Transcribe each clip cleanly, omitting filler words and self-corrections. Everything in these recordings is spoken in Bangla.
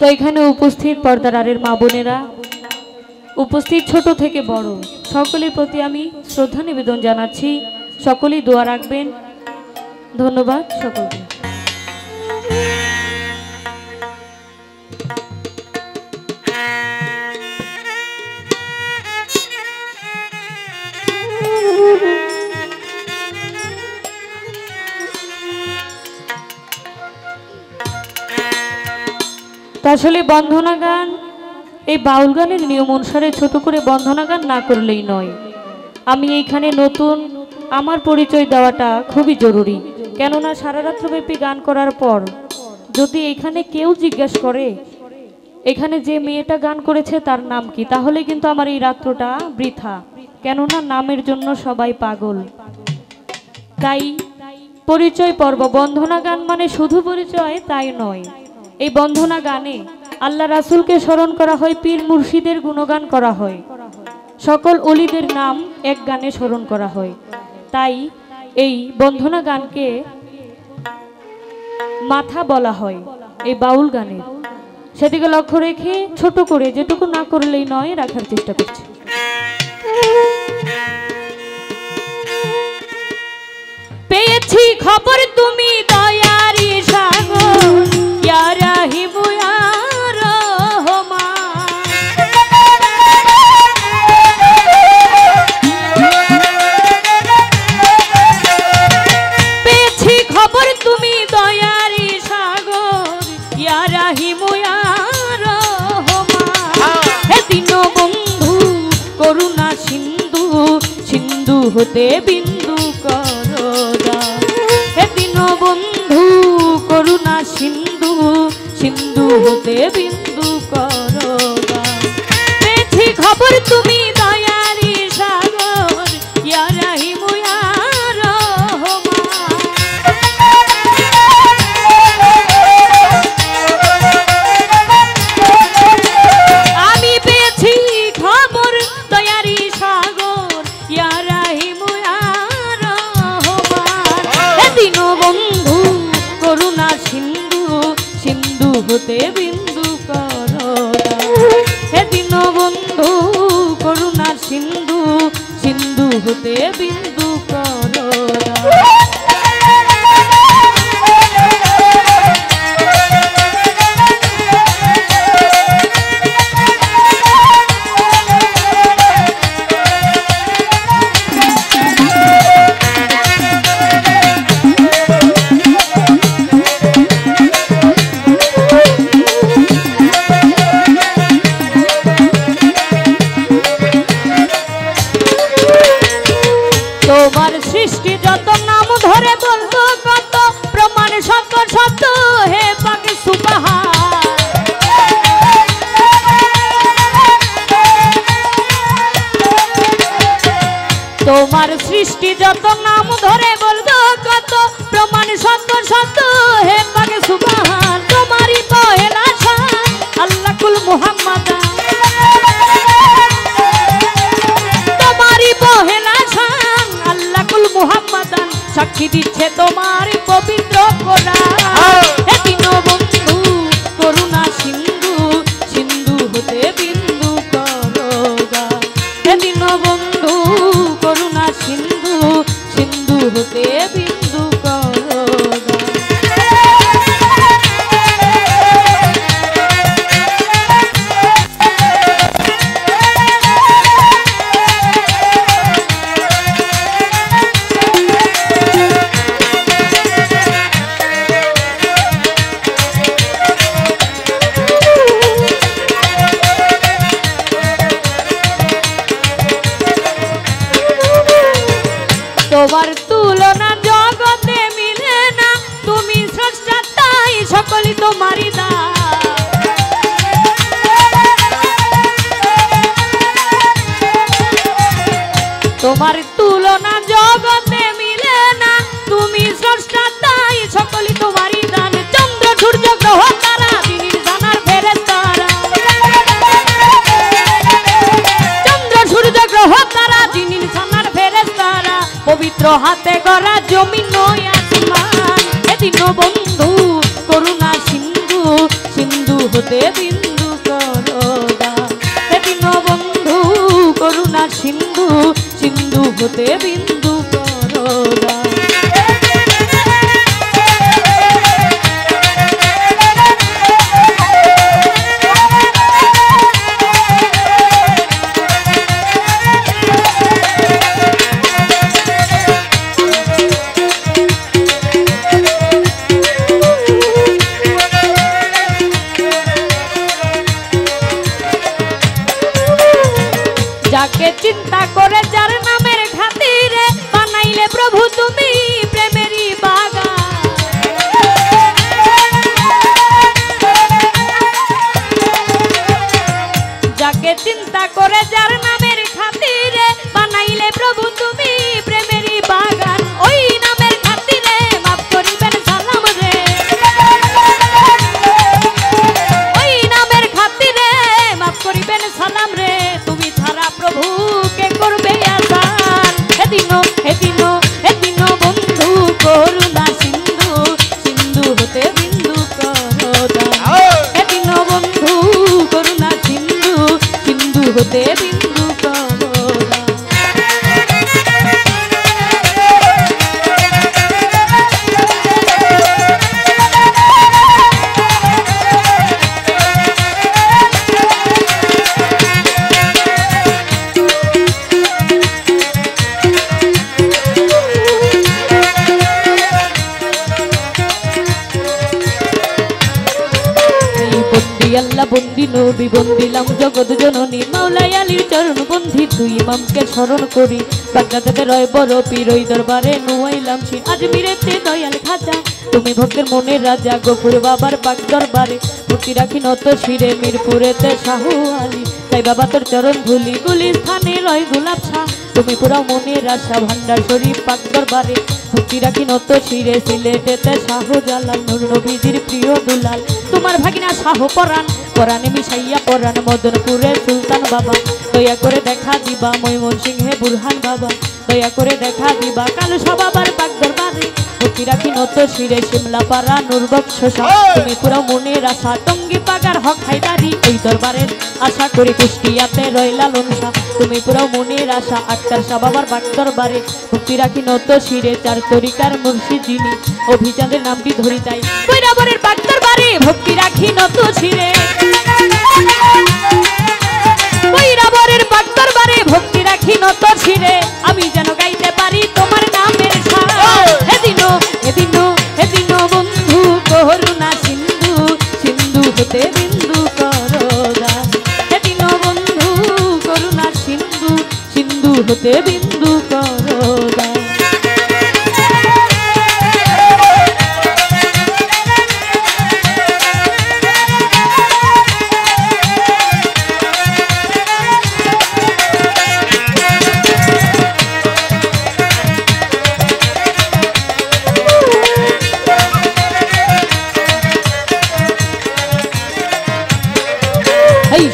তো এখানে উপস্থিত পর্দার আড়ের মা বোনেরা, উপস্থিত ছোট থেকে বড় সকলের প্রতি আমি শ্রদ্ধা নিবেদন জানাচ্ছি। সকলেই দোয়া রাখবেন। ধন্যবাদ সকলকে। আসলে বন্ধনা গান, এই বাউল গানের নিয়ম অনুসারে ছোট করে বন্ধনা গান না করলেই নয়। আমি এইখানে নতুন, আমার পরিচয় দেওয়াটা খুবই জরুরি। কেননা সারা রাত্রব্যাপী গান করার পর যদি এখানে কেউ জিজ্ঞাসা করে এখানে যে মেয়েটা গান করেছে তার নাম কি, তাহলে কিন্তু আমার এই রাত্রটা বৃথা। কেননা নামের জন্য সবাই পাগল। তাই পরিচয় পর্ব, বন্ধনা গান মানে শুধু পরিচয় তাই নয়। এই বন্ধনা গানে আল্লাহ রাসূলকে স্মরণ করা হয়, পীর মুর্শিদের গুণগান করা হয়, সকল ওলিদের নাম এক গানে স্মরণ করা হয়। তাই এই বন্ধনা গানকে মাথা বলা হয় এই বাউল গানের। সেদিকে লক্ষ্য রেখে ছোট করে, যেটুকু না করলেই নয়, রাখার চেষ্টা করছি। পেয়েছি খবর তুমি দয়ারি সাগর, ইয়া রাহিম ইয়া রহমান। পেয়েছি খবর তুমি দয়ারি সাগর, ইয়া রাহিম ইয়া রহমান। হে দীনবন্ধু করুণা সিন্ধু, সিন্ধু হতে বিন্দু করো দান। হে দীনবন্ধু করুণা সিন্ধু, সিন্ধু হতে বিন্দু করো দান। পেয়েছি খবর তুমি দয়ারি সাগর, ইয়া রাহিম ইয়া রহমান। আমি পেয়েছি খবর দয়ারি সাগর, ইয়া রাহিম ইয়া রহমান। হে দীনবন্ধু করুণা সিন্ধু, সিন্ধু হতে বিন্দু করো দান। হে দীনবন্ধু করুণা সিন্ধু, সিন্ধু হতে বিন্দু করো দান। তোমার সৃষ্টি যত নাম ধরে বলবো কত, প্রমাণ সত্য সত্য হে পাক সুবহান। তোমার সৃষ্টি যত নাম ধরে বলবো কত, প্রমাণ সত্য সত্য হে পাক সুবহান। তোমারই পহেলা শান আল্লাহ কুল মুহাম্মদ, তোমারই পহেলা শান আল্লাহ কুল মুহাম্মাদান। সাক্ষী দিচ্ছে তোমার পবিত্র কোরআন। হে দীনবন্ধু করুণা সিন্ধু, সিন্ধু হতে বিন্দু করো দান। হে দীনবন্ধু করুণা সিন্ধু, সিন্ধু হতে বিন্দু করো দান। তোমার তুলনা জগতে মিলে না, তুমি স্রষ্টা তাই সকলই তোমারই দান। তোমার তুলনা জগতে মিলে না, তুমি স্রষ্টা তাই সকলই তোমারই দান। চন্দ্র সূর্য গ্রহ তারা দিনের জানার ফেরেশতারা, চন্দ্র সূর্য গ্রহ তারা দিনের জানার ফেরেশতারা। পবিত্র হাতে গড়া জমিন নয় আসমান। হে দীনবন্ধু করুণা সিন্ধু, সিন্ধু হতে বিন্দু করদা। হে দীনবন্ধু করুণা সিন্ধু, সিন্ধু হতে বিন্দু করদা। যাকে চিন্তা করে যার নামের খাতিরে বানাইলে প্রভু তুমি প্রেমেরই বাগান। যাকে চিন্তা করে যার নামের খাতিরে বানাইলে প্রভু তুমি প্রেমেরই বাগান। ওই নামের খাতিরে মাফ করিবেন সালাম রে, ওই নামের খাতিরে মাফ করিবেন সালাম রে। তুমি ছাড়া প্রভু কে করবে আসান। হে দীনবন্ধু করুণা সিন্ধু, সিন্ধু হতে বিন্দু করদা। হে দীনবন্ধু করুণা সিন্ধু, সিন্ধু হতে বিন্দু করদা। আল্লাহ বন্দি নবী বন্দিলাম জগৎ জননী মাওলাই আলীর চরণ বন্ধি তুই ইমামকে স্মরণ করি। বাগদাদেতে রয় বড় পীর ওই দরবারে নুয়াইলাম শির। আজমিরেতে দয়াল খাজা তুমি ভক্তের মনের রাজা। গফুর বাবার পাক দরবারে ভক্তি রাখি নত শিরে। মিরপুরেতে শাহু আলী তাই বাবা তোর চরণ ধুলি। গুলিস্থানে রয় গোলাপ শাহ তুমি পুরাও মনের আশা। ভান্ডার শরীফ পাক দরবারে ভক্তি রাখি নত শিরে। সিলেটেতে শাহ জালাল নূর নবীজির প্রিয় দুলাল তোমার ভাগিনা শাহ পরাণ। পরাণে মিশাইয়া পরাণ মদনপুরে সুলতান বাবা। দয়া করে দেখা দিবা ময়মনসিংহে বুরহান বাবা। দয়া করে দেখা দিবা কালুসা বাবার পাক দরবারে ভক্তি রাখি নত শিরে। শিমলা পাড়া নূর বক্স তুমি পুরাও মনের আশা। টঙ্গি পাগার হক হায়দারি ওই দরবারের আশা করি। কুষ্টিয়াতে রয় লালন শাহ তুমি পুরাও মনের আশা। আক্তার শাহ বাবার পাক দরবারে ভক্তি রাখি নত শিরে। চার তরিকার মুর্শিদ যিনি অভিযানের নামটি ধরি যাই। বৈরাবরের পাক দরবারে ভক্তি রাখি নত শিরে। বৈরাবরের পাক দরবারে ভক্তি রাখি নত শিরে। আমি যেন গাইতে পারি তোমার নামের সার। হে দীনবন্ধু করুণা সিন্ধু, সিন্ধু হতে বিন্দু করদা। হে দীনবন্ধু করুণা সিন্ধু, সিন্ধু হতে বিন্দু করদা।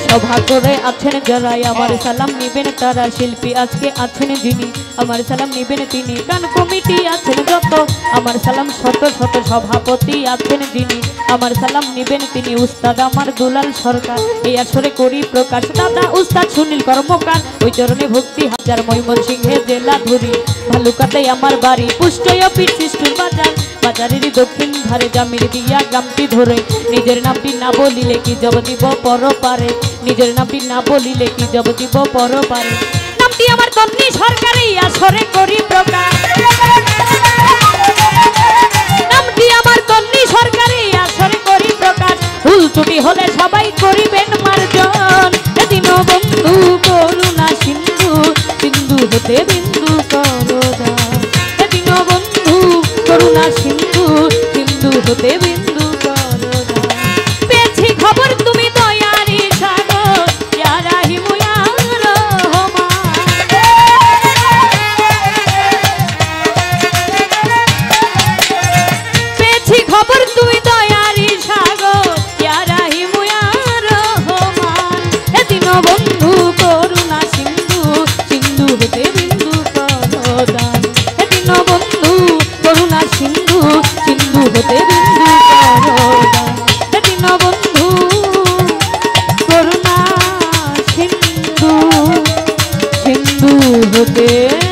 সভা করে আছেন যারা আমার সালাম নিবেন তারা। শিল্পী আজকে আছেন যিনি আমার সালাম নিবেন তিনি। গান কমিটি আছেন যত আমার সালাম শত শত। সভাপতি আছেন যিনি আমার সালাম নিবেন তিনি। উস্তাদ আমার দুলাল সরকার এই আসরে করি প্রকাশ। দাদা উস্তাদ সুনীল কর্মকার ওই চরণে ভক্তি হাজার। ময়মনসিংহে জেলা ধুরি ভালুকাতে আমার বাড়ি। পুষ্টয় পীর সৃষ্টির বাজার বাজারেরই দক্ষিণ ধারে। জামির দিয়া গ্রামটি ধরে নিজের নামটি না বলিলে কি জব দিব পর পারে। নিজের নামটি না বলিলে কি জব দিব পর পারে। নামটি আমার তন্নি সরকারি আসরে করি প্রকাশ। নামটি আমার তন্নি সরকারি আসরে করি প্রকাশ। ভুল ত্রুটি হলে সবাই করিবেন মার্জন। হে দীনবন্ধু করুণা সিন্ধু, সিন্ধু হতে বিন্দু করদা। হে দীনবন্ধু করুণা সিন্ধু, সিন্ধু হতে বিন্দু করদা। পেয়েছি খবর তুমি দয়ারি সাগর ইয়া রাহিমু ইয়া রহমান। পেয়েছি খবর তুমি দয়ারি সাগর ইয়া রাহিমু ইয়া রহমান। হে দীনবন্ধু করুণা সিন্ধু, সিন্ধু হতে বিন্দু করদা। হে দীনবন্ধু করুণা সিন্ধু, সিন্ধু হতে বিন্দু করদা। হে দীনবন্ধু বন্ধু সিন্ধু হতে